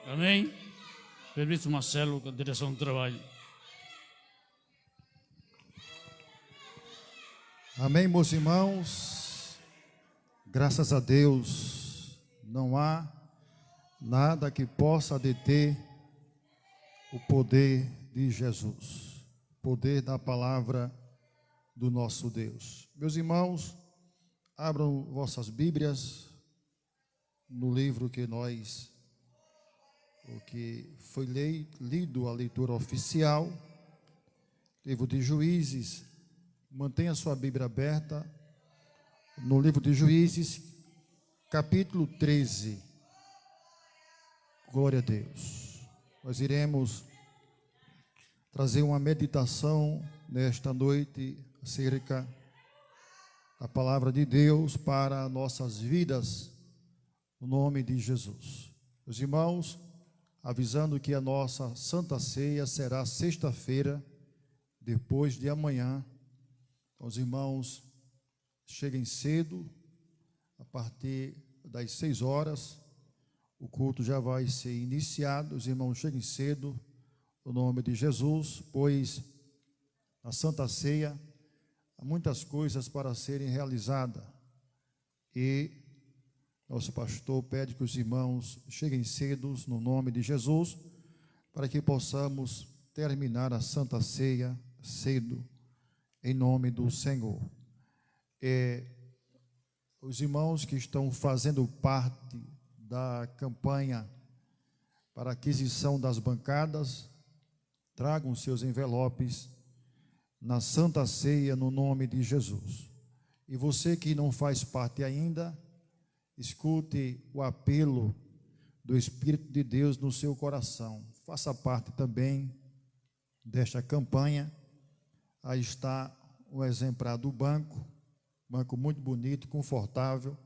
Amém? Permite Marcelo, com a direção do trabalho. Amém, meus irmãos. Graças a Deus, não há nada que possa deter o poder de Jesus, o poder da palavra do nosso Deus. Meus irmãos, abram vossas Bíblias no livro que foi lido a leitura oficial, livro de Juízes. Mantenha sua Bíblia aberta no livro de Juízes, capítulo 13. Glória a Deus. Nós iremos trazer uma meditação nesta noite acerca da palavra de Deus para nossas vidas, no nome de Jesus. Meus irmãos, avisando que a nossa Santa Ceia será sexta-feira, depois de amanhã. Os irmãos cheguem cedo, a partir das 6 horas, o culto já vai ser iniciado. Os irmãos cheguem cedo, no nome de Jesus, pois na Santa Ceia há muitas coisas para serem realizadas e nosso pastor pede que os irmãos cheguem cedo, no nome de Jesus, para que possamos terminar a Santa Ceia cedo, em nome do Senhor. Os irmãos que estão fazendo parte da campanha para aquisição das bancadas, tragam seus envelopes na Santa Ceia, no nome de Jesus. E você que não faz parte ainda, escute o apelo do Espírito de Deus no seu coração. Faça parte também desta campanha. Aí está o exemplar do banco muito bonito, confortável.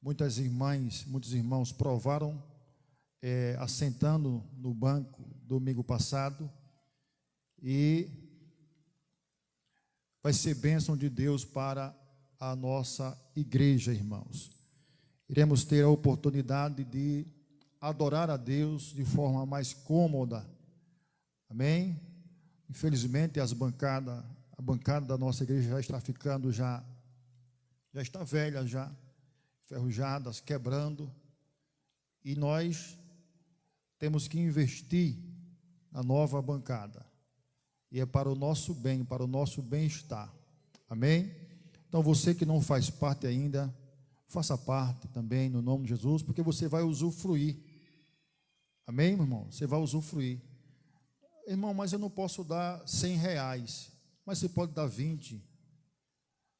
Muitas irmãs, muitos irmãos provaram assentando no banco domingo passado, e vai ser bênção de Deus para a nossa igreja, irmãos. Iremos ter a oportunidade de adorar a Deus de forma mais cômoda. Amém? Infelizmente, a bancada da nossa igreja já está ficando, já está velha, já enferrujadas, quebrando, e nós temos que investir na nova bancada, e é para o nosso bem, para o nosso bem-estar. Amém? Então, você que não faz parte ainda, faça parte também, no nome de Jesus, porque você vai usufruir. Amém, meu irmão? Você vai usufruir. Irmão, mas eu não posso dar R$100, mas você pode dar 20.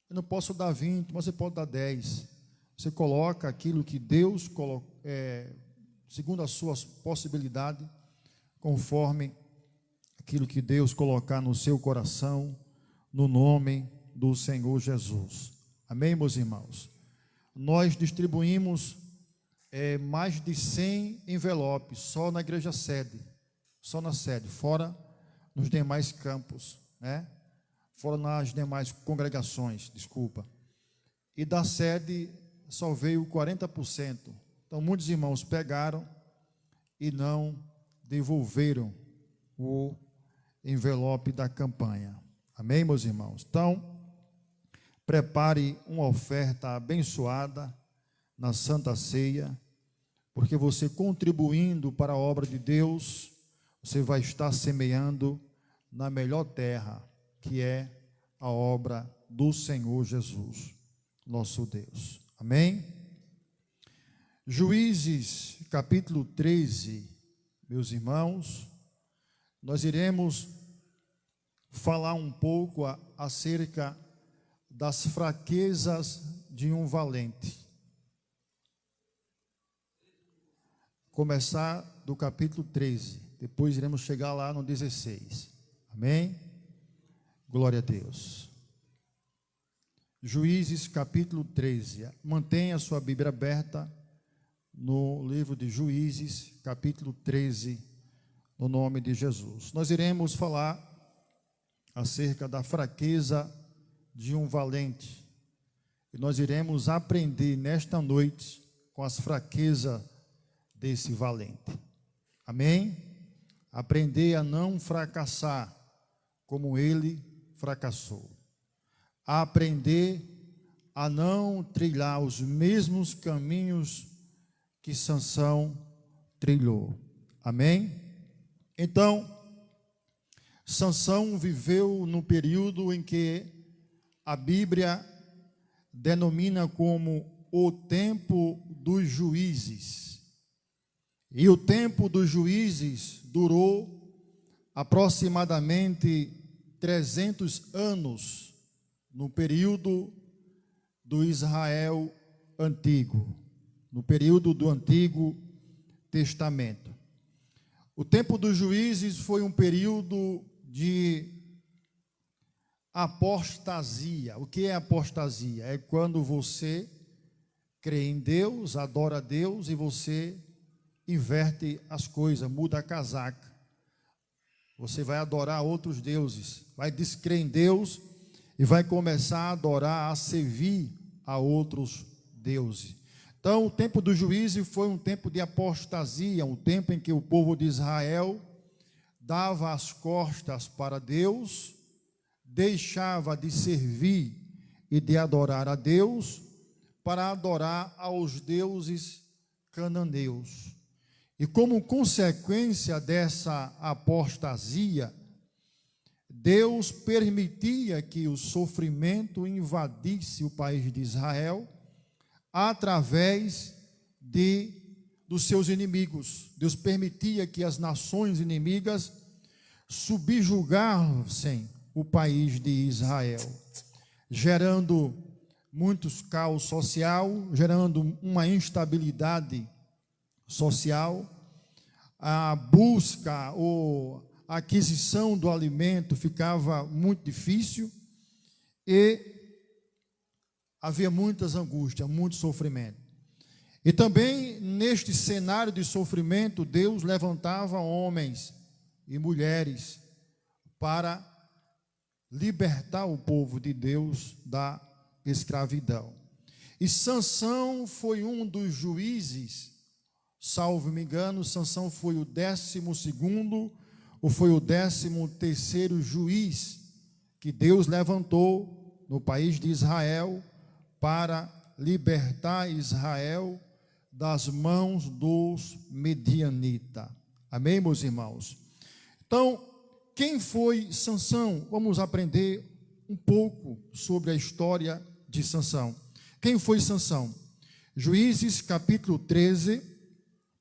Eu não posso dar 20, mas você pode dar 10. Você coloca aquilo que Deus coloca, segundo as suas possibilidades, conforme aquilo que Deus colocar no seu coração, no nome do Senhor Jesus. Amém, meus irmãos? Nós distribuímos mais de 100 envelopes só na igreja sede, só na sede, fora nos demais campos, né? Fora nas demais congregações, desculpa. E da sede só veio 40%. Então muitos irmãos pegaram e não devolveram o envelope da campanha. Amém, meus irmãos? Então, prepare uma oferta abençoada na Santa Ceia, porque você contribuindo para a obra de Deus, você vai estar semeando na melhor terra, que é a obra do Senhor Jesus, nosso Deus. Amém? Juízes, capítulo 13, meus irmãos, nós iremos falar um pouco acerca das fraquezas de um valente. Começar do capítulo 13, depois iremos chegar lá no 16. Amém? Glória a Deus. Juízes, capítulo 13. Mantenha a sua Bíblia aberta no livro de Juízes, capítulo 13, no nome de Jesus. Nós iremos falar acerca da fraqueza de um valente. E nós iremos aprender nesta noite com as fraquezas desse valente. Amém? Aprender a não fracassar como ele fracassou. A aprender a não trilhar os mesmos caminhos que Sansão trilhou. Amém? Então, Sansão viveu no período em que a Bíblia denomina como o tempo dos juízes. E o tempo dos juízes durou aproximadamente 300 anos no período do Israel antigo, no período do Antigo Testamento. O tempo dos juízes foi um período de apostasia. O que é apostasia? É quando você crê em Deus, adora a Deus e você inverte as coisas, muda a casaca. Você vai adorar outros deuses, vai descrer em Deus e vai começar a adorar, a servir a outros deuses. Então, o tempo do juízo foi um tempo de apostasia, um tempo em que o povo de Israel dava as costas para Deus, deixava de servir e de adorar a Deus para adorar aos deuses cananeus. E como consequência dessa apostasia, Deus permitia que o sofrimento invadisse o país de Israel através dos seus inimigos. Deus permitia que as nações inimigas subjugassem o país de Israel, gerando muitos caos social, gerando uma instabilidade social. A busca ou a aquisição do alimento ficava muito difícil e havia muitas angústias, muito sofrimento. E também neste cenário de sofrimento, Deus levantava homens e mulheres para libertar o povo de Deus da escravidão. E Sansão foi um dos juízes, salvo me engano, Sansão foi o 12º ou foi o 13º juiz que Deus levantou no país de Israel para libertar Israel das mãos dos medianitas. Amém, meus irmãos? Então, quem foi Sansão? Vamos aprender um pouco sobre a história de Sansão. Quem foi Sansão? Juízes capítulo 13,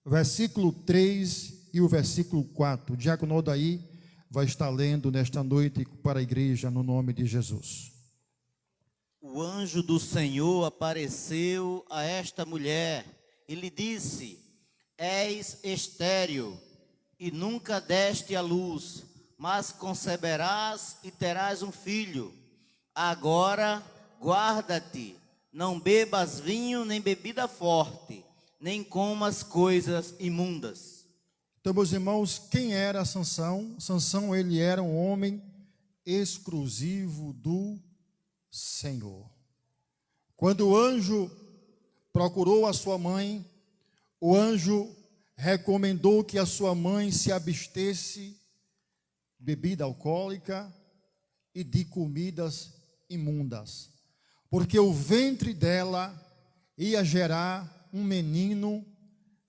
versículo 3 e o versículo 4. O diácono Odaí vai estar lendo nesta noite para a igreja no nome de Jesus. O anjo do Senhor apareceu a esta mulher e lhe disse: És estéril e nunca deste à luz, mas conceberás e terás um filho. Agora guarda-te, não bebas vinho nem bebida forte, nem comas coisas imundas. Então, meus irmãos, quem era Sansão? Sansão, ele era um homem exclusivo do Senhor. Quando o anjo procurou a sua mãe, o anjo recomendou que a sua mãe se abstesse de bebida alcoólica e de comidas imundas, porque o ventre dela ia gerar um menino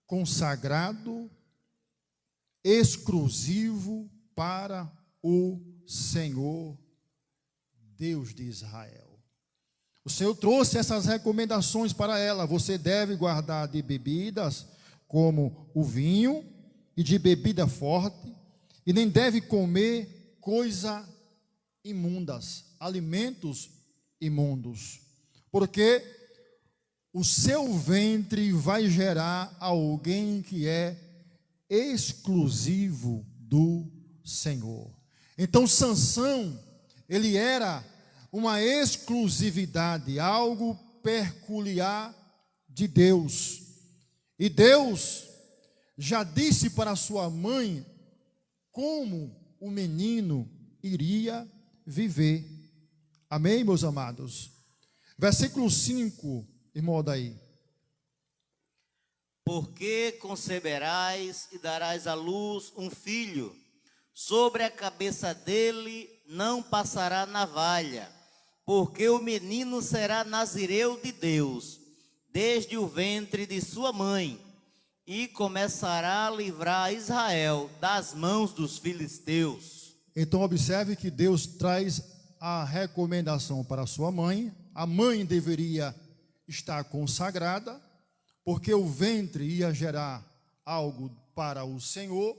consagrado, exclusivo para o Senhor, Deus de Israel. O Senhor trouxe essas recomendações para ela: você deve guardar de bebidas como o vinho e de bebida forte, e nem deve comer coisa imundas, alimentos imundos, porque o seu ventre vai gerar alguém que é exclusivo do Senhor. Então Sansão, ele era uma exclusividade, algo peculiar de Deus. E Deus já disse para sua mãe como o menino iria viver. Amém, meus amados? Versículo 5, irmão daí. porque conceberás e darás à luz um filho. Sobre a cabeça dele não passará navalha, porque o menino será nazireu de Deus, desde o ventre de sua mãe, e começará a livrar Israel das mãos dos filisteus. Então observe que Deus traz a recomendação para sua mãe. A mãe deveria estar consagrada, porque o ventre ia gerar algo para o Senhor.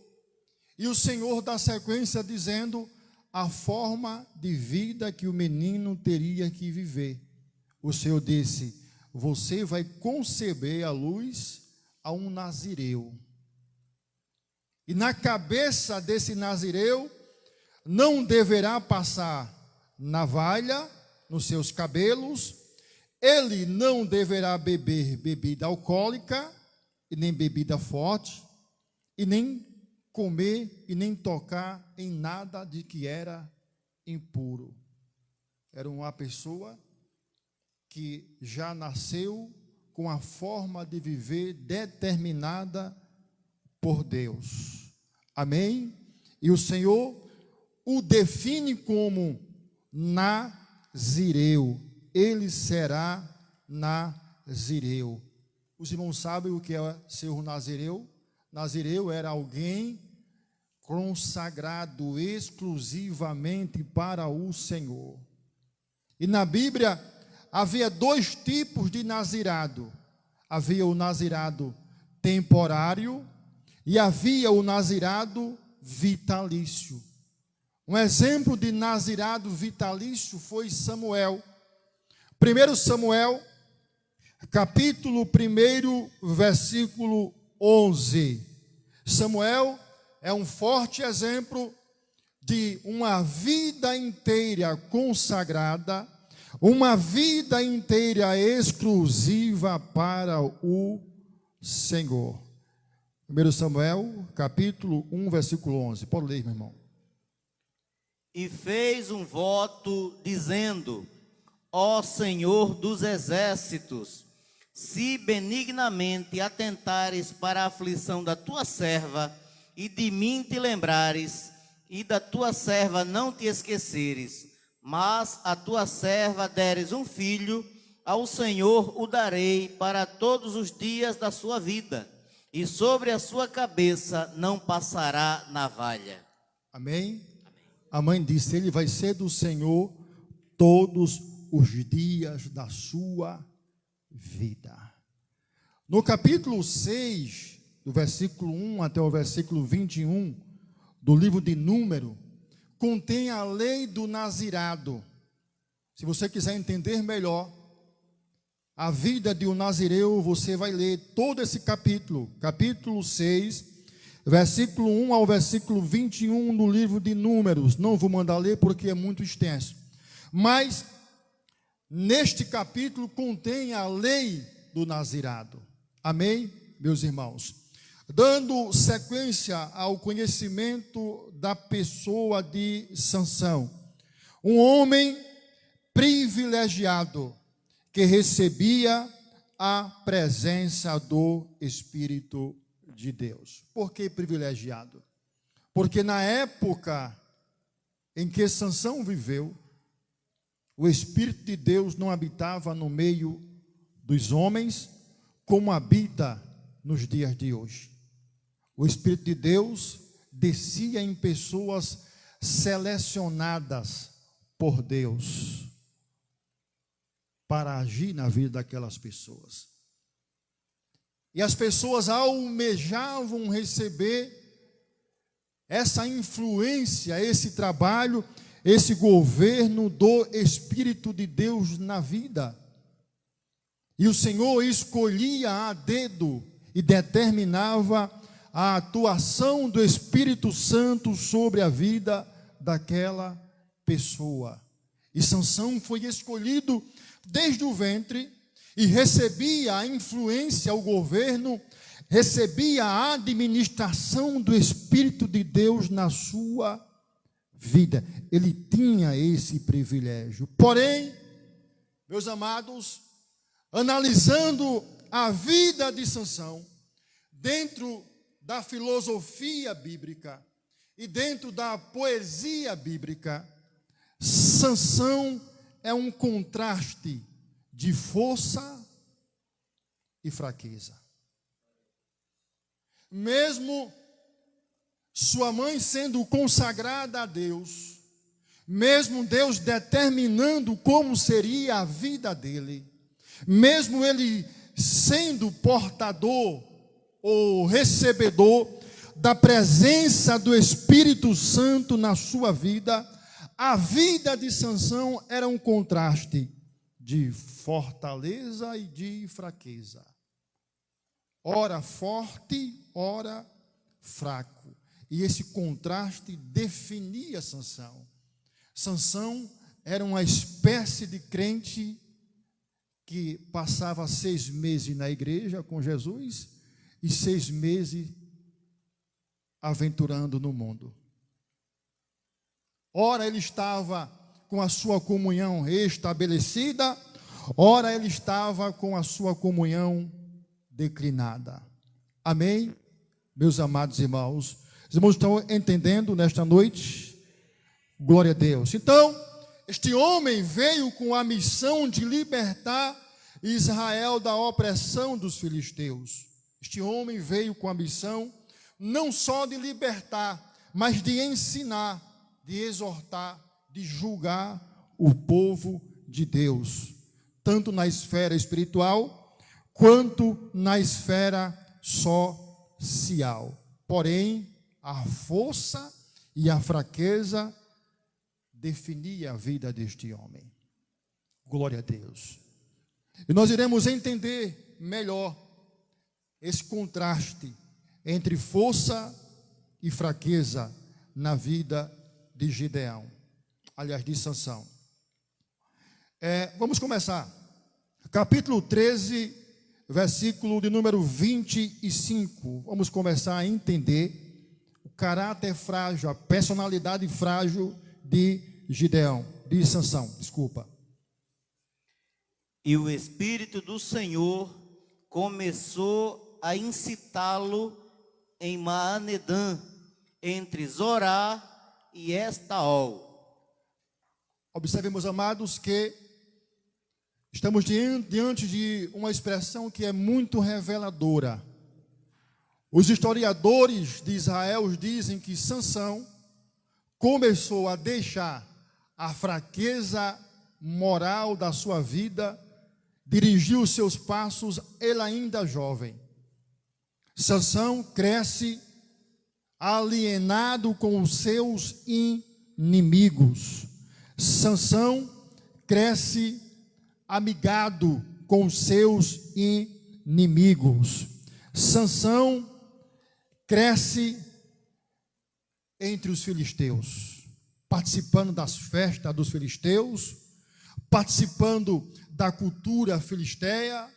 E o Senhor dá sequência dizendo a forma de vida que o menino teria que viver. O Senhor disse: você vai conceber à luz a um nazireu. E na cabeça desse nazireu não deverá passar navalha nos seus cabelos, ele não deverá beber bebida alcoólica, e nem bebida forte, e nem comer e nem tocar em nada de que era impuro. Era uma pessoa que já nasceu com a forma de viver determinada por Deus. Amém? E o Senhor o define como nazireu. Ele será nazireu. Os irmãos sabem o que é ser um nazireu? Nazireu era alguém consagrado exclusivamente para o Senhor. E na Bíblia havia dois tipos de nazirado. Havia o nazirado temporário e havia o nazirado vitalício. Um exemplo de nazirado vitalício foi Samuel. 1 Samuel, capítulo 1, versículo 11. Samuel é um forte exemplo de uma vida inteira consagrada, uma vida inteira exclusiva para o Senhor. 1 Samuel, capítulo 1, versículo 11. Pode ler, meu irmão. E fez um voto dizendo: ó Senhor dos exércitos, se benignamente atentares para a aflição da tua serva, e de mim te lembrares, e da tua serva não te esqueceres, mas a tua serva deres um filho, ao Senhor o darei para todos os dias da sua vida, e sobre a sua cabeça não passará navalha. Amém? A mãe disse: ele vai ser do Senhor todos os dias da sua vida. No capítulo 6, do versículo 1 até o versículo 21, do livro de Número, contém a lei do nazirado. Se você quiser entender melhor a vida de um nazireu, você vai ler todo esse capítulo, capítulo 6, versículo 1 ao versículo 21 do livro de Números. Não vou mandar ler porque é muito extenso. Mas neste capítulo contém a lei do nazirado. Amém, meus irmãos? Dando sequência ao conhecimento da pessoa de Sansão, um homem privilegiado que recebia a presença do Espírito de Deus. Por que privilegiado? Porque na época em que Sansão viveu, o Espírito de Deus não habitava no meio dos homens como habita nos dias de hoje. O Espírito de Deus descia em pessoas selecionadas por Deus para agir na vida daquelas pessoas. E as pessoas almejavam receber essa influência, esse trabalho, esse governo do Espírito de Deus na vida. E o Senhor escolhia a dedo e determinava a atuação do Espírito Santo sobre a vida daquela pessoa. E Sansão foi escolhido desde o ventre e recebia a influência, o governo, recebia a administração do Espírito de Deus na sua vida. Ele tinha esse privilégio. Porém, meus amados, analisando a vida de Sansão, dentro da filosofia bíblica e dentro da poesia bíblica, Sansão é um contraste de força e fraqueza. Mesmo sua mãe sendo consagrada a Deus, mesmo Deus determinando como seria a vida dele, mesmo ele sendo portador ou recebedor da presença do Espírito Santo na sua vida, a vida de Sansão era um contraste de fortaleza e de fraqueza. Ora forte, ora fraco. E esse contraste definia Sansão. Sansão era uma espécie de crente que passava 6 meses na igreja com Jesus e 6 meses aventurando no mundo. Ora ele estava com a sua comunhão estabelecida, ora ele estava com a sua comunhão declinada. Amém? Meus amados irmãos, os irmãos estão entendendo nesta noite? Glória a Deus. Então, este homem veio com a missão de libertar Israel da opressão dos filisteus. Este homem veio com a missão não só de libertar, mas de ensinar, de exortar, de julgar o povo de Deus, tanto na esfera espiritual, quanto na esfera social. Porém, a força e a fraqueza definia a vida deste homem. Glória a Deus. E nós iremos entender melhor esse contraste entre força e fraqueza na vida de Gideão, aliás, de Sansão. Vamos começar. Capítulo 13, versículo de número 25. Vamos começar a entender o caráter frágil, a personalidade frágil de Gideão, de Sansão, desculpa. E o Espírito do Senhor começou a incitá-lo em Maanedã, entre Zorá e Estaol. Observe, meus amados, que estamos diante de uma expressão que é muito reveladora. Os historiadores de Israel dizem que Sansão começou a deixar a fraqueza moral da sua vida, dirigiu os seus passos, ele ainda jovem. Sansão cresce alienado com os seus inimigos. Sansão cresce amigado com os seus inimigos. Sansão cresce entre os filisteus, participando das festas dos filisteus, participando da cultura filisteia,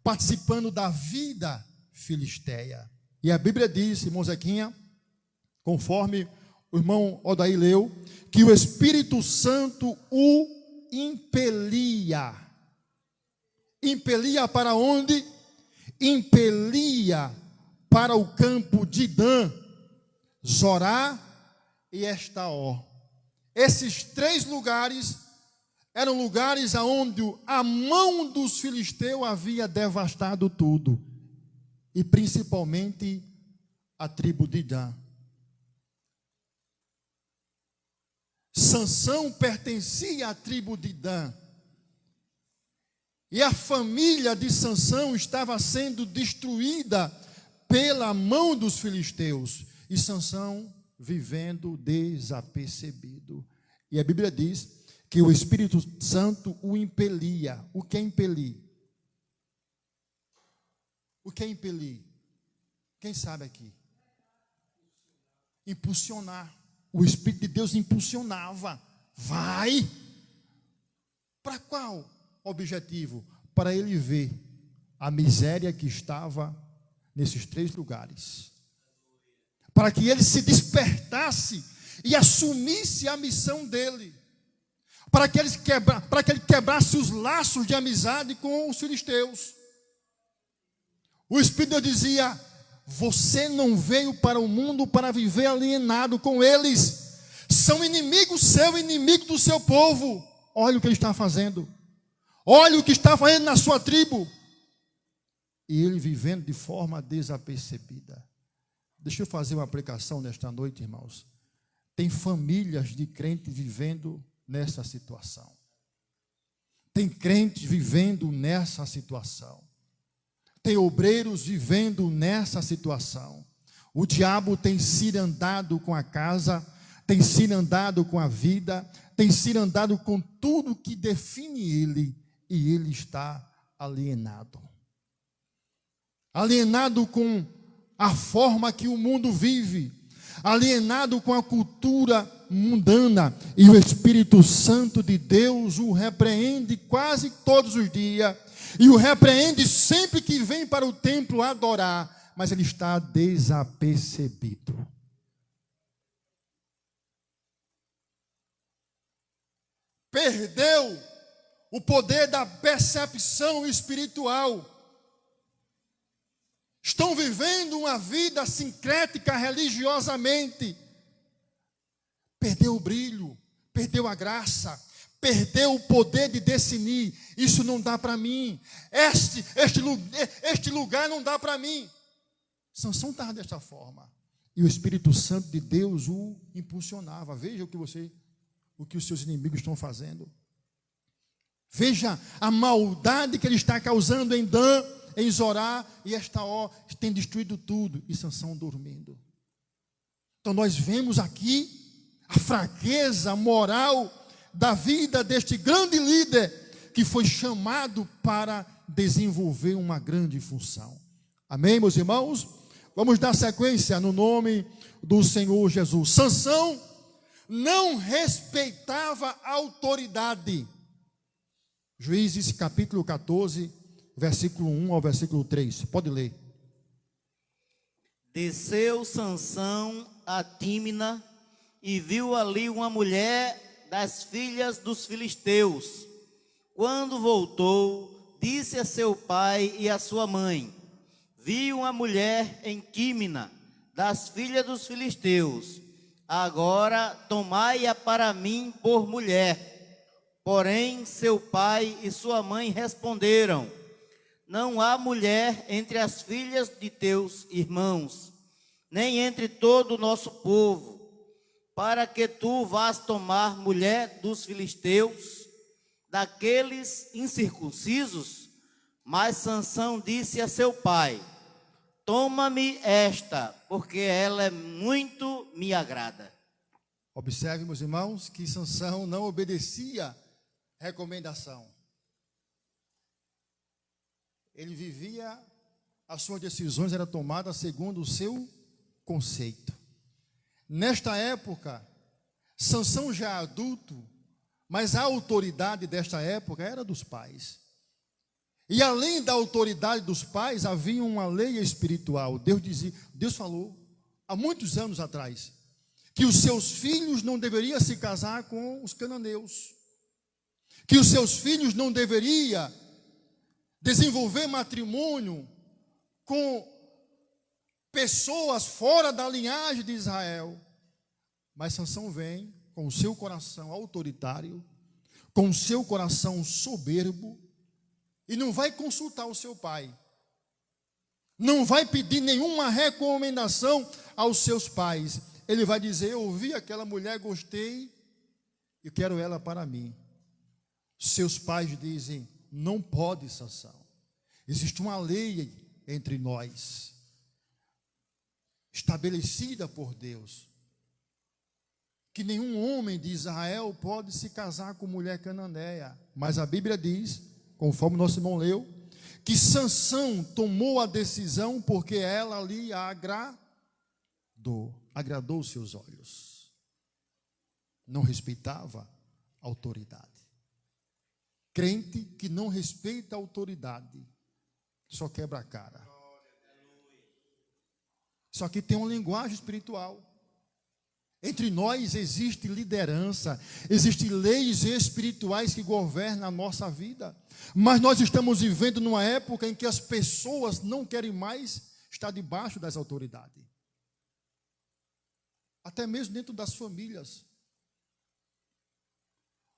participando da vida filisteia. E a Bíblia diz, irmão Zequinha, conforme o irmão Odaí leu, que o Espírito Santo o impelia. Impelia para onde? Impelia para o campo de Dan, Zorá e Estaol. Esses 3 lugares eram lugares onde a mão dos filisteus havia devastado tudo, e principalmente a tribo de Dan. Sansão pertencia à tribo de Dan, e a família de Sansão estava sendo destruída pela mão dos filisteus, e Sansão vivendo desapercebido. E a Bíblia diz que o Espírito Santo o impelia. O que é impelir? O que é impelir? Quem sabe aqui? Impulsionar. O Espírito de Deus impulsionava. Vai! Para qual objetivo? Para ele ver a miséria que estava nesses 3 lugares. Para que ele se despertasse e assumisse a missão dele. Para que ele quebrasse os laços de amizade com os filisteus. O Espírito dizia: você não veio para o mundo para viver alienado com eles. São inimigos seu, inimigo do seu povo. Olha o que ele está fazendo. Olha o que está fazendo na sua tribo. E ele vivendo de forma desapercebida. Deixa eu fazer uma aplicação nesta noite, irmãos. Tem famílias de crentes vivendo nessa situação. Tem crentes vivendo nessa situação. Tem obreiros vivendo nessa situação. O diabo tem cirandado com a casa, tem cirandado com a vida, tem cirandado com tudo que define ele, e ele está alienado. Alienado com a forma que o mundo vive, alienado com a cultura mundana, e o Espírito Santo de Deus o repreende quase todos os dias, e o repreende sempre que vem para o templo adorar, mas ele está desapercebido. Perdeu o poder da percepção espiritual. Estão vivendo uma vida sincrética religiosamente. Perdeu o brilho, perdeu a graça, perdeu o poder de discernir. Isso não dá para mim. Este lugar não dá para mim. Sansão estava desta forma. E o Espírito Santo de Deus o impulsionava. Veja o que os seus inimigos estão fazendo. Veja a maldade que ele está causando em Dan, em Zorá, e esta tem destruído tudo, e Sansão dormindo. Então nós vemos aqui a fraqueza moral da vida deste grande líder, que foi chamado para desenvolver uma grande função. Amém, meus irmãos? Vamos dar sequência no nome do Senhor Jesus. Sansão não respeitava a autoridade. Juízes capítulo 14, versículo 1 ao versículo 3. Pode ler. Desceu Sansão a Tímina e viu ali uma mulher das filhas dos filisteus. Quando voltou, disse a seu pai e a sua mãe: vi uma mulher em Tímina, das filhas dos filisteus. Agora tomai-a para mim por mulher. Porém, seu pai e sua mãe responderam: não há mulher entre as filhas de teus irmãos, nem entre todo o nosso povo, para que tu vás tomar mulher dos filisteus, daqueles incircuncisos. Mas Sansão disse a seu pai: toma-me esta, porque ela muito me agrada. Observe, meus irmãos, que Sansão não obedecia recomendação. Ele vivia, as suas decisões eram tomadas segundo o seu conceito. Nesta época, Sansão já Adulto, mas a autoridade desta época era dos pais. E além da autoridade dos pais, havia uma lei espiritual. Deus falou, há muitos anos atrás, que os seus filhos não deveriam se casar com os cananeus, que os seus filhos não deveriam desenvolver matrimônio com pessoas fora da linhagem de Israel. Mas Sansão vem com o seu coração autoritário, com o seu coração soberbo, e não vai consultar o seu pai, não vai pedir nenhuma recomendação aos seus pais. Ele vai dizer: eu ouvi aquela mulher, gostei, e quero ela para mim. Seus pais dizem: não pode, Sansão. Existe uma lei entre nós, estabelecida por Deus, que nenhum homem de Israel pode se casar com mulher cananeia. Mas a Bíblia diz, conforme nosso irmão leu, que Sansão tomou a decisão porque ela lhe agradou os seus olhos. Não respeitava a autoridade. Crente que não respeita a autoridade só quebra a cara. Só que tem uma linguagem espiritual. Entre nós existe liderança, existem leis espirituais que governam a nossa vida. Mas nós estamos vivendo numa época em que as pessoas não querem mais está debaixo das autoridades. Até mesmo dentro das famílias.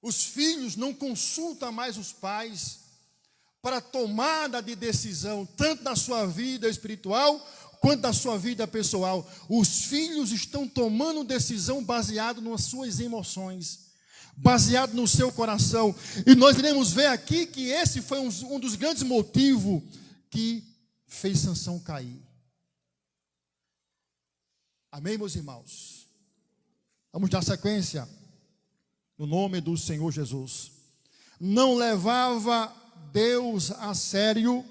Os filhos não consultam mais os pais para tomada de decisão, tanto na sua vida espiritual, quanto na sua vida pessoal. Os filhos estão tomando decisão baseado nas suas emoções, baseado no seu coração. E nós iremos ver aqui que esse foi um dos grandes motivos que fez Sansão cair. Amém, meus irmãos? Vamos dar sequência no nome do Senhor Jesus. Não levava Deus a sério,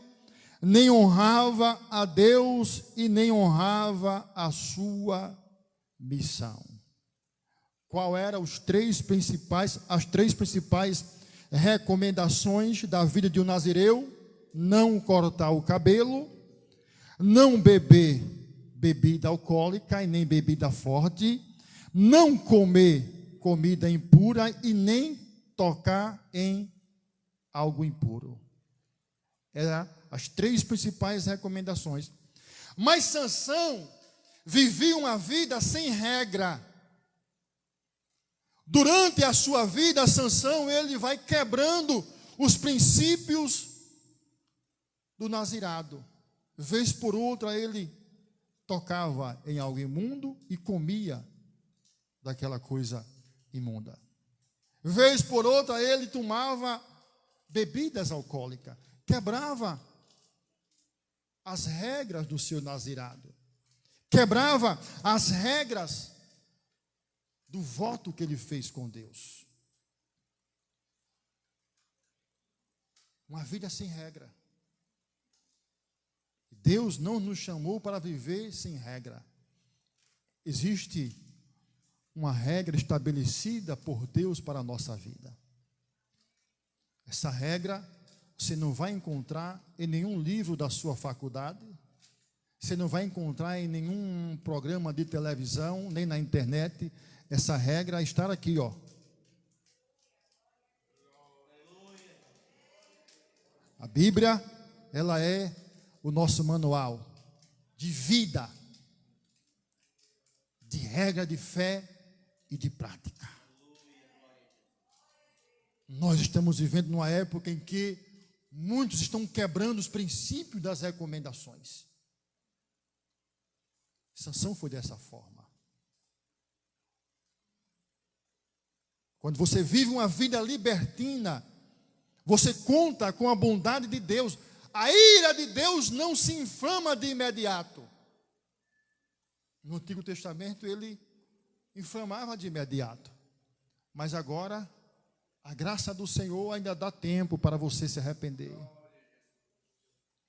nem honrava a Deus e nem honrava a sua missão. Qual eram as três principais recomendações da vida de um nazireu? Não cortar o cabelo, não beber bebida alcoólica e nem bebida forte, não comer comida impura e nem tocar em algo impuro. Eram as três principais recomendações. Mas Sansão vivia uma vida sem regra. Durante a sua vida, Sansão, ele vai quebrando os princípios do nazirado. Vez por outra, ele tocava em algo imundo e comia daquela coisa imunda. Vez por outra, ele tomava bebidas alcoólicas, quebrava as regras do seu nazirado, quebrava as regras do voto que ele fez com Deus. Uma vida sem regra. Deus não nos chamou para viver sem regra. Existe uma regra estabelecida por Deus para a nossa vida. Essa regra você não vai encontrar em nenhum livro da sua faculdade, você não vai encontrar em nenhum programa de televisão, nem na internet. Essa regra está aqui, ó. A Bíblia, ela é o nosso manual de vida, de regra de fé e de prática. Nós estamos vivendo numa época em que muitos estão quebrando os princípios das recomendações. Sansão foi dessa forma. Quando você vive uma vida libertina, você conta com a bondade de Deus. A ira de Deus não se inflama de imediato. No Antigo Testamento ele inflamava de imediato. Mas agora, a graça do Senhor ainda dá tempo para você se arrepender.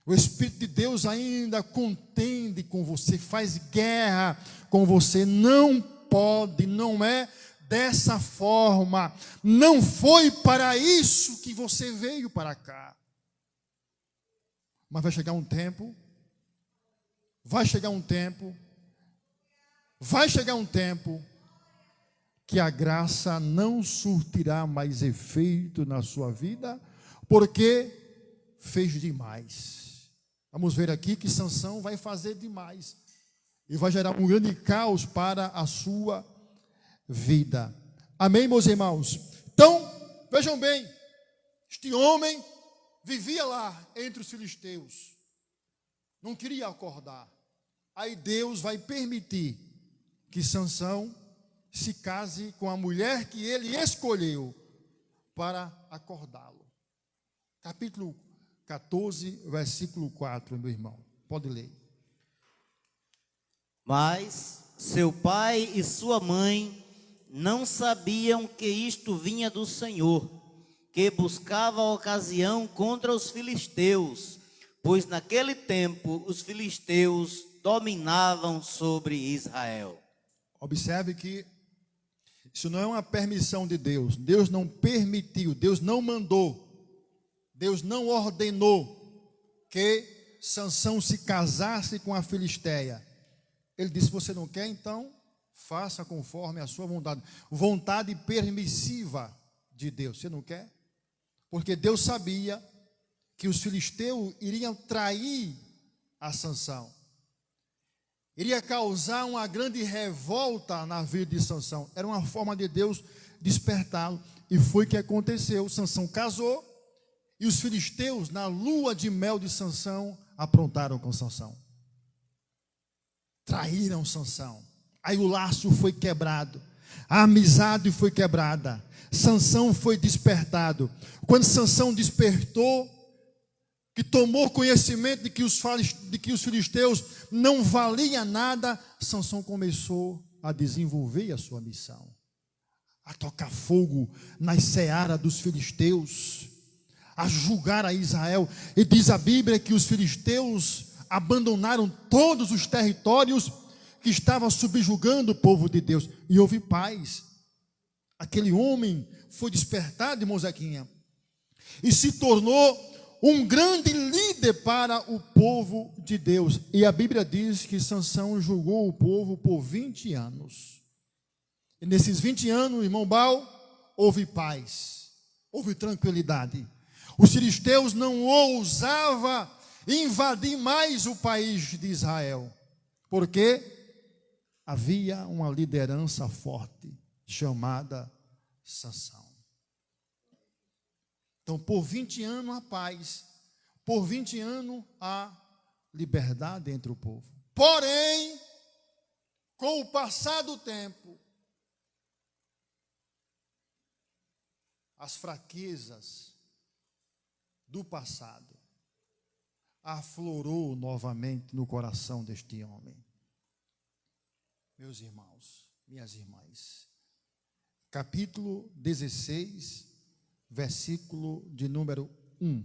O Espírito de Deus ainda contende com você, faz guerra com você. Não pode, não é dessa forma. Não foi para isso que você veio para cá. Mas vai chegar um tempo que a graça não surtirá mais efeito na sua vida, porque fez demais. Vamos ver aqui que Sansão vai fazer demais e vai gerar um grande caos para a sua vida. Amém, meus irmãos? Então, vejam bem, este homem vivia lá entre os filisteus, não queria acordar. Aí Deus vai permitir que Sansão se case com a mulher que ele escolheu para acordá-lo. Capítulo 14, versículo 4, meu irmão. Pode ler. Mas seu pai e sua mãe não sabiam que isto vinha do Senhor, que buscava a ocasião contra os filisteus, pois naquele tempo os filisteus dominavam sobre Israel. Observe que isso não é uma permissão de Deus. Deus não permitiu, Deus não mandou, Deus não ordenou que Sansão se casasse com a filisteia. Ele disse: você não quer, então faça conforme a sua vontade. Vontade permissiva de Deus. Você não quer? Porque Deus sabia que os filisteus iriam trair a Sansão. iria causar uma grande revolta na vida de Sansão. Era uma forma de Deus despertá-lo. E foi o que aconteceu. Sansão casou e os filisteus, na lua de mel de Sansão, aprontaram com Sansão. Traíram Sansão. Aí o laço foi quebrado. A amizade foi quebrada. Sansão foi despertado. Quando Sansão despertou, que tomou conhecimento de que os filisteus não valiam nada, Sansão começou a desenvolver a sua missão, a tocar fogo nas searas dos filisteus, a julgar a Israel. E diz a Bíblia que os filisteus abandonaram todos os territórios que estavam subjugando o povo de Deus, e houve paz. Aquele homem foi despertado, irmão Zequinha, e se tornou um grande líder para o povo de Deus. E a Bíblia diz que Sansão julgou o povo por 20 anos. E nesses 20 anos, irmão Bal, houve paz, houve tranquilidade. Os filisteus não ousavam invadir mais o país de Israel, porque havia uma liderança forte chamada Sansão. Então, por 20 anos a paz, por 20 anos a liberdade entre o povo. Porém, com o passar do tempo, as fraquezas do passado aflorou novamente no coração deste homem. Meus irmãos, minhas irmãs, capítulo 16, versículo de número 1.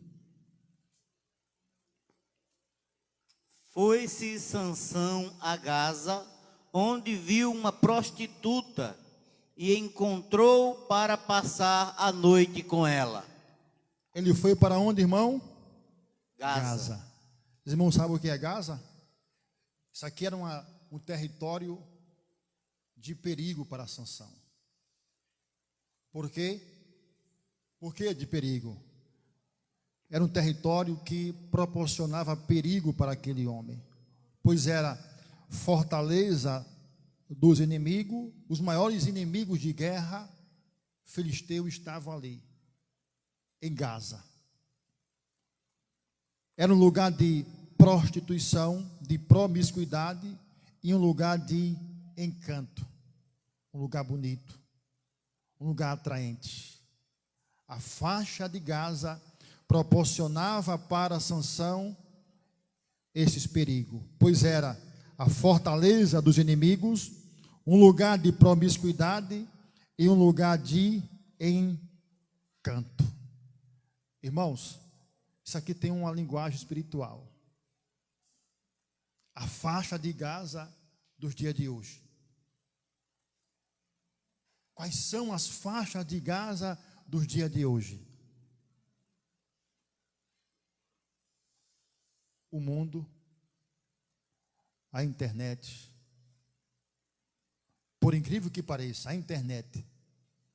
Foi-se Sansão a Gaza, onde viu uma prostituta e encontrou para passar a noite com ela. Ele foi para onde, irmão? Gaza. Os irmãos sabem o que é Gaza? Isso aqui era um território de perigo para Sansão. Por quê? Por que de perigo? Era um território que proporcionava perigo para aquele homem, pois era fortaleza dos inimigos, os maiores inimigos de guerra filisteus estavam ali, em Gaza. Era um lugar de prostituição, de promiscuidade e um lugar de encanto, um lugar bonito, um lugar atraente. A faixa de Gaza proporcionava para Sansão esses perigos, pois era a fortaleza dos inimigos, um lugar de promiscuidade e um lugar de encanto. Irmãos, isso aqui tem uma linguagem espiritual. A faixa de Gaza dos dias de hoje. Quais são as faixas de Gaza dos dias de hoje? O mundo, a internet. Por incrível que pareça, a internet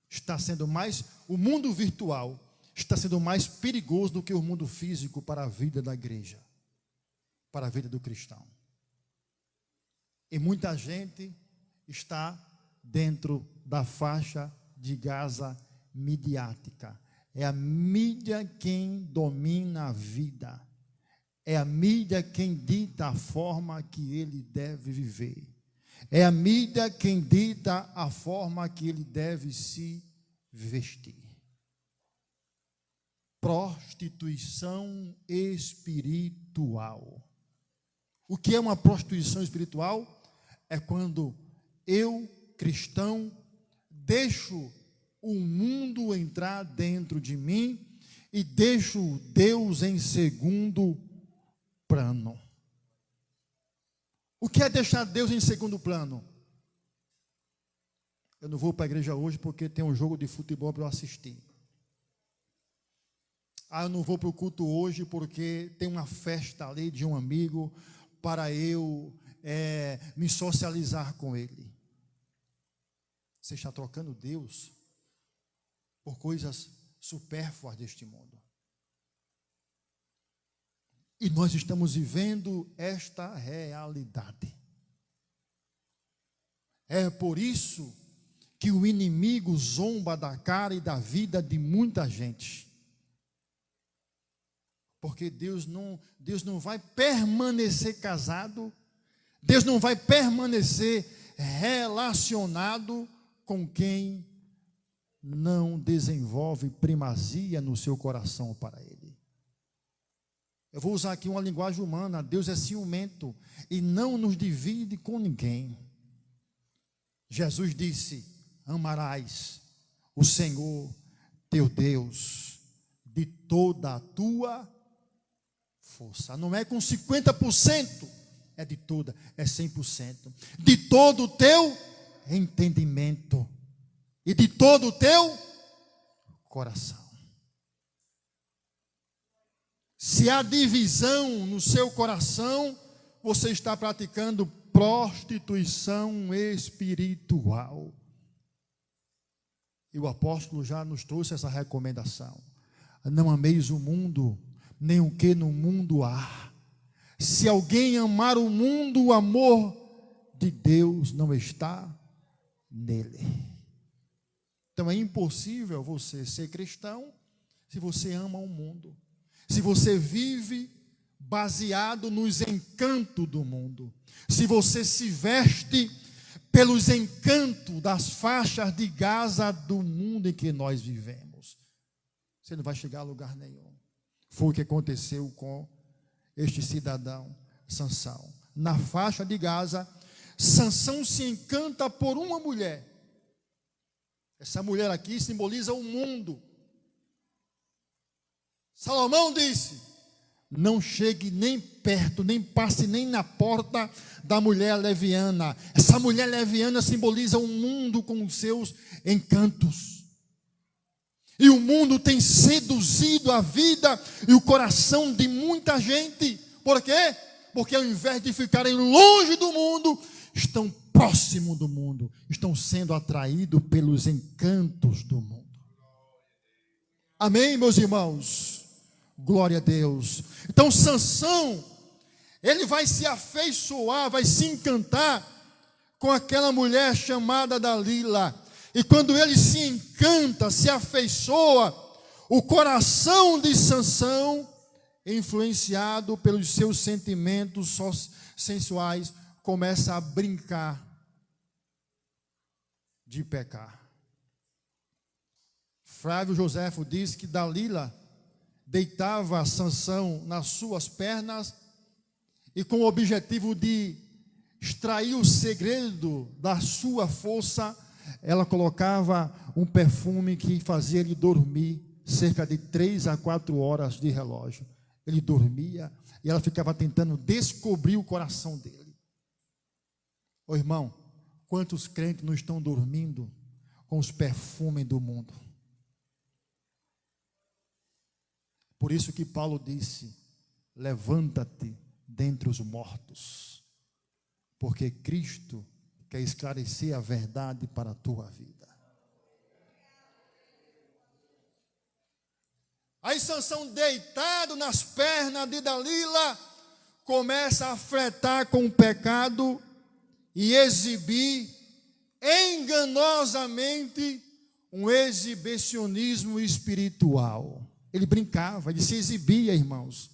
está sendo mais, o mundo virtual está sendo mais perigoso do que o mundo físico para a vida da igreja, para a vida do cristão. E muita gente está dentro da faixa de Gaza midiática. É a mídia quem domina a vida. É a mídia quem dita a forma que ele deve viver. É a mídia quem dita a forma que ele deve se vestir. Prostituição espiritual. O que é uma prostituição espiritual? É quando eu, cristão, deixo o mundo entrar dentro de mim e deixo Deus em segundo plano. O que é deixar Deus em segundo plano? Eu não vou para a igreja hoje porque tem um jogo de futebol para eu assistir. Eu não vou para o culto hoje porque tem uma festa ali de um amigo para eu me socializar com ele. Você está trocando Deus por coisas supérfluas deste mundo. E nós estamos vivendo esta realidade. É por isso que o inimigo zomba da cara e da vida de muita gente. Porque Deus não vai permanecer casado, Deus não vai permanecer relacionado com quem não desenvolve primazia no seu coração para Ele. Eu vou usar aqui uma linguagem humana. Deus é ciumento e não nos divide com ninguém. Jesus disse: amarás o Senhor teu Deus de toda a tua força. Não é com 50%, é de toda, é 100%. De todo o teu entendimento e de todo o teu coração. Se há divisão no seu coração, você está praticando prostituição espiritual. E o apóstolo já nos trouxe essa recomendação: não ameis o mundo, nem o que no mundo há. Se alguém amar o mundo, o amor de Deus não está nele. Então é impossível você ser cristão se você ama o mundo, se você vive baseado nos encantos do mundo, se você se veste pelos encantos das faixas de Gaza do mundo em que nós vivemos, você não vai chegar a lugar nenhum. Foi o que aconteceu com este cidadão Sansão. Na faixa de Gaza, Sansão se encanta por uma mulher. Essa mulher aqui simboliza o mundo. Salomão disse: não chegue nem perto, nem passe nem na porta da mulher leviana. Essa mulher leviana simboliza o mundo com os seus encantos. E o mundo tem seduzido a vida e o coração de muita gente. Por quê? Porque ao invés de ficarem longe do mundo, estão próximo do mundo, estão sendo atraídos pelos encantos do mundo. Amém, meus irmãos? Glória a Deus. Então Sansão, ele vai se afeiçoar, vai se encantar com aquela mulher chamada Dalila. E quando ele se encanta, se afeiçoa, o coração de Sansão, influenciado pelos seus sentimentos sensuais, começa a brincar de pecar. Flávio Joséfo diz que Dalila deitava Sansão nas suas pernas e com o objetivo de extrair o segredo da sua força, ela colocava um perfume que fazia ele dormir cerca de 3 a 4 horas de relógio. Ele dormia e ela ficava tentando descobrir o coração dele. Ô irmão, quantos crentes não estão dormindo com os perfumes do mundo? Por isso que Paulo disse: levanta-te dentre os mortos, porque Cristo quer esclarecer a verdade para a tua vida. Aí Sansão, deitado nas pernas de Dalila, começa a flertar com o pecado e exibir enganosamente um exibicionismo espiritual. Ele brincava, ele se exibia, irmãos.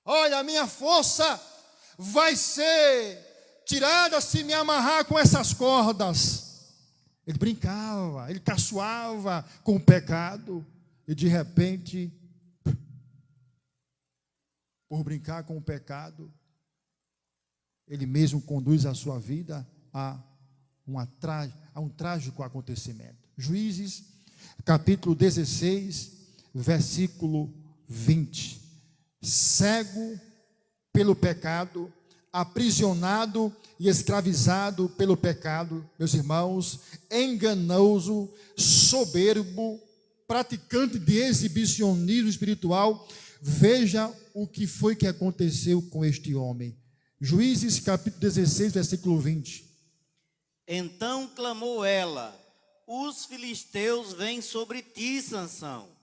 Olha, a minha força vai ser tirada se me amarrar com essas cordas. Ele brincava, ele caçoava com o pecado. E de repente, por brincar com o pecado, ele mesmo conduz a sua vida a um trágico acontecimento. Juízes, capítulo 16, versículo 20. Cego pelo pecado, aprisionado e escravizado pelo pecado, meus irmãos, enganoso, soberbo, praticante de exibicionismo espiritual. Veja o que foi que aconteceu com este homem. Juízes capítulo 16, versículo 20. Então clamou ela: os filisteus vêm sobre ti, Sansão.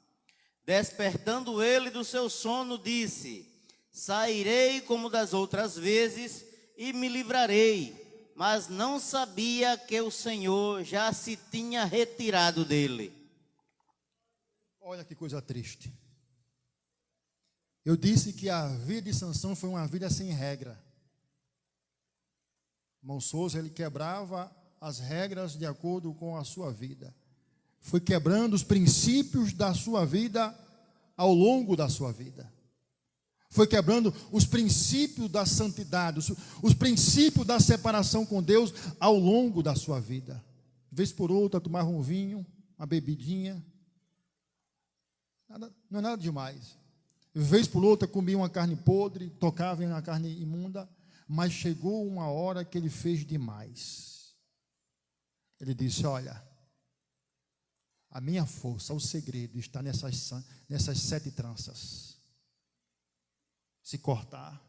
Despertando ele do seu sono, disse: sairei como das outras vezes e me livrarei. mas não sabia que o Senhor já se tinha retirado dele. Olha que coisa triste. Eu disse que a vida de Sansão foi uma vida sem regra. Irmão Souza, ele quebrava as regras de acordo com a sua vida. Foi quebrando os princípios da sua vida ao longo da sua vida. Foi quebrando os princípios da santidade, os princípios da separação com Deus ao longo da sua vida. De vez por outra, tomava um vinho, uma bebidinha. Não é nada demais. De vez por outra, comia uma carne podre, tocava em uma carne imunda. Mas chegou uma hora que ele fez demais. Ele disse: olha, a minha força, o segredo está nessas 7 tranças. Se cortar.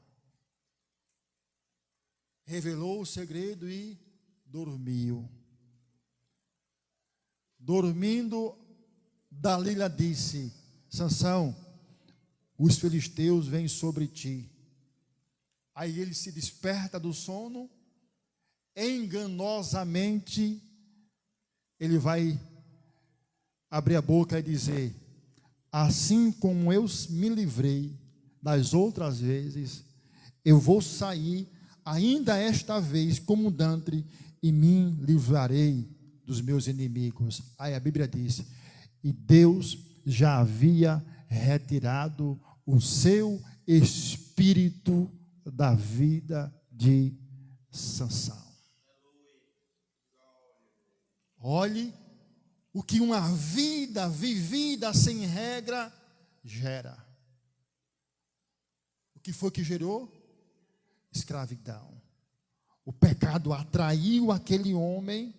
Revelou o segredo e dormiu. Dormindo, Dalila disse: Sansão, os filisteus vêm sobre ti. Aí ele se desperta do sono, enganosamente, ele vai abrir a boca e dizer: assim como eu me livrei das outras vezes, eu vou sair ainda esta vez como dantre e me livrarei dos meus inimigos. Aí a Bíblia diz: e Deus já havia retirado o seu espírito da vida de Sansão. Olhe o que uma vida vivida sem regra gera. O que foi que gerou? Escravidão. O pecado atraiu aquele homem,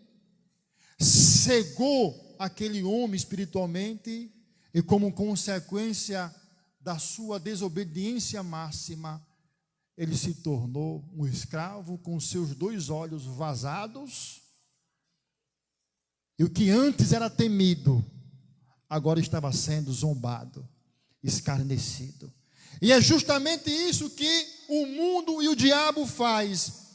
cegou aquele homem espiritualmente, e como consequência da sua desobediência máxima, ele se tornou um escravo com seus 2 olhos vazados, e o que antes era temido, agora estava sendo zombado, escarnecido. E é justamente isso que o mundo e o diabo faz.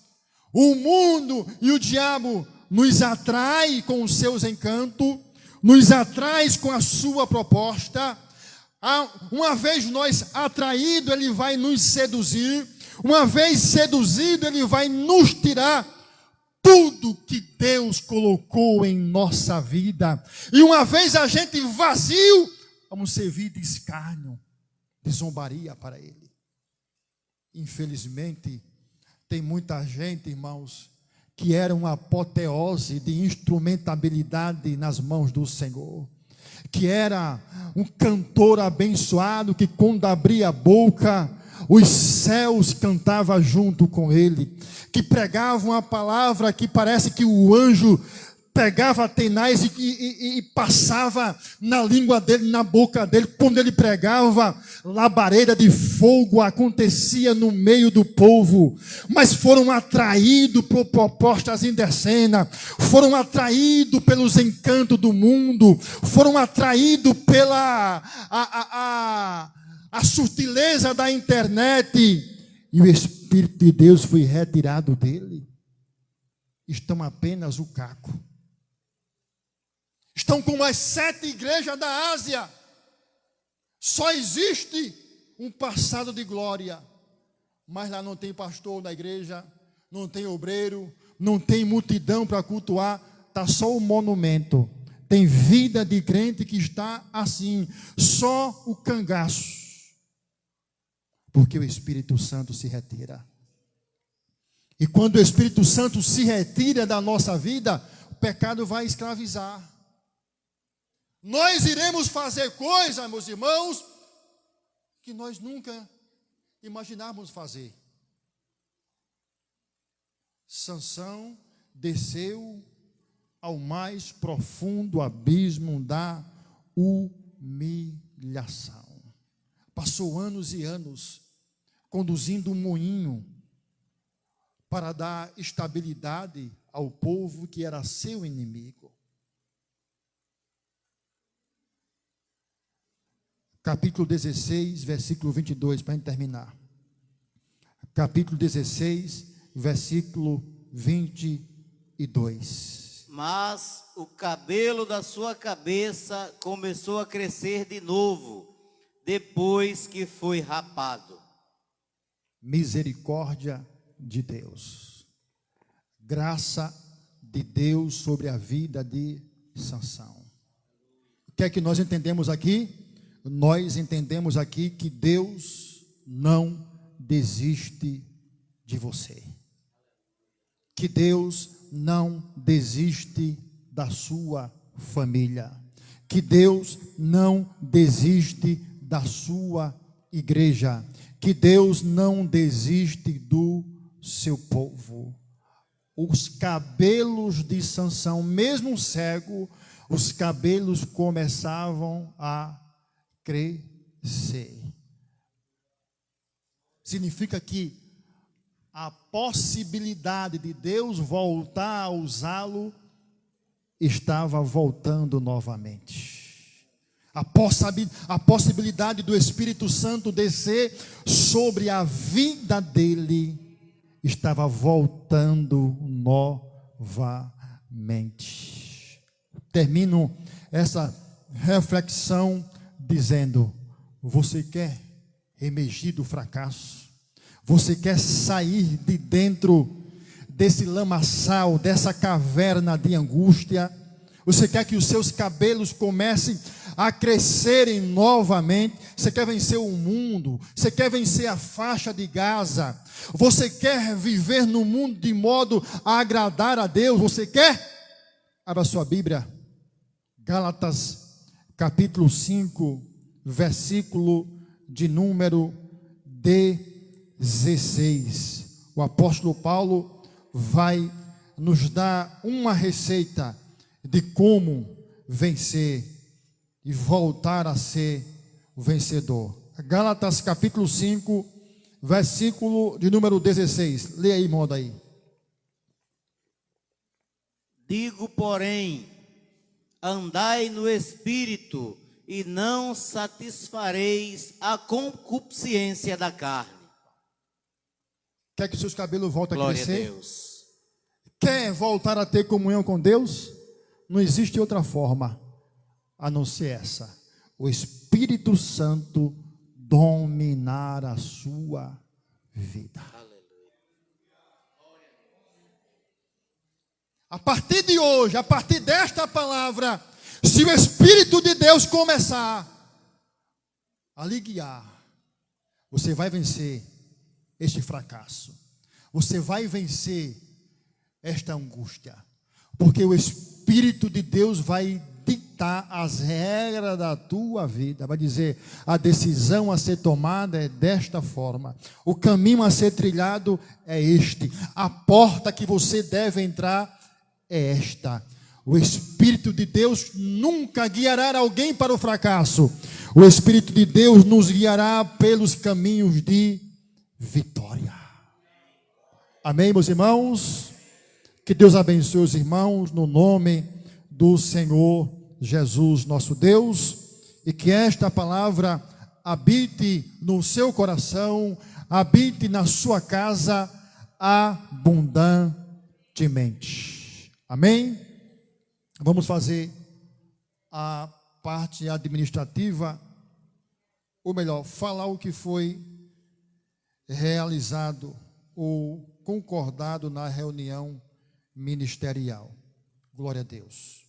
O mundo e o diabo nos atrai com os seus encantos, nos atrai com a sua proposta. Uma vez nós atraídos, ele vai nos seduzir. Uma vez seduzido, ele vai nos tirar tudo que Deus colocou em nossa vida. E uma vez a gente vazio, vamos servir de escárnio, de zombaria para ele. Infelizmente, tem muita gente, irmãos, que era uma apoteose de instrumentabilidade nas mãos do Senhor, que era um cantor abençoado, que quando abria a boca, os céus cantavam junto com ele, que pregava uma palavra que parece que o anjo pegava tenaz e passava na língua dele, na boca dele. Quando ele pregava, labareda de fogo acontecia no meio do povo. Mas foram atraídos por propostas indecenas, foram atraídos pelos encantos do mundo, foram atraídos pela a sutileza da internet, e o Espírito de Deus foi retirado dele. Estão apenas o caco. Estão como as 7 igrejas da Ásia. Só existe um passado de glória, mas lá não tem pastor na igreja, não tem obreiro, não tem multidão para cultuar, está só o monumento. Tem vida de crente que está assim, só o cangaço, porque o Espírito Santo se retira. E quando o Espírito Santo se retira da nossa vida, o pecado vai escravizar. Nós iremos fazer coisas, meus irmãos, que nós nunca imaginávamos fazer. Sansão desceu ao mais profundo abismo da humilhação. Passou anos e anos conduzindo um moinho para dar estabilidade ao povo que era seu inimigo. Capítulo 16, versículo 22, para a gente terminar. Capítulo 16, versículo 22. Mas o cabelo da sua cabeça começou a crescer de novo, depois que foi rapado. Misericórdia de Deus, graça de Deus sobre a vida de Sansão. O que é que nós entendemos aqui? Nós entendemos aqui que Deus não desiste de você, que Deus não desiste da sua família, que Deus não desiste da sua igreja, que Deus não desiste do seu povo. Os cabelos de Sansão, mesmo cego, os cabelos começavam a crescer. Significa que a possibilidade de Deus voltar a usá-lo estava voltando novamente. A possibilidade do Espírito Santo descer sobre a vida dele estava voltando novamente. Termino essa reflexão dizendo: você quer emergir do fracasso? Você quer sair de dentro desse lamaçal, dessa caverna de angústia? Você quer que os seus cabelos comecem a crescerem novamente? Você quer vencer o mundo? Você quer vencer a faixa de Gaza? Você quer viver no mundo de modo a agradar a Deus? Você quer? Abra sua Bíblia, Gálatas capítulo 5, versículo de número 16. O apóstolo Paulo vai nos dar uma receita de como vencer e voltar a ser o vencedor. Gálatas capítulo 5, versículo de número 16. Leia aí, irmão, daí. Digo, porém, andai no Espírito, e não satisfareis a concupiscência da carne. Quer que seus cabelos voltem a Glória a crescer? Deus. Quer voltar a ter comunhão com Deus? Não existe outra forma a não ser essa: o Espírito Santo dominar a sua vida. A partir de hoje, a partir desta palavra, se o Espírito de Deus começar a lhe guiar, você vai vencer este fracasso. Você vai vencer esta angústia. Porque o Espírito de Deus vai ditar as regras da tua vida. Vai dizer: a decisão a ser tomada é desta forma. O caminho a ser trilhado é este. A porta que você deve entrar é esta. O Espírito de Deus nunca guiará alguém para o fracasso. O Espírito de Deus nos guiará pelos caminhos de vitória. Amém, meus irmãos? Que Deus abençoe os irmãos no nome do Senhor Jesus, nosso Deus, e que esta palavra habite no seu coração, habite na sua casa abundantemente. Amém? Vamos fazer a parte administrativa, ou melhor, falar o que foi realizado ou concordado na reunião ministerial. Glória a Deus.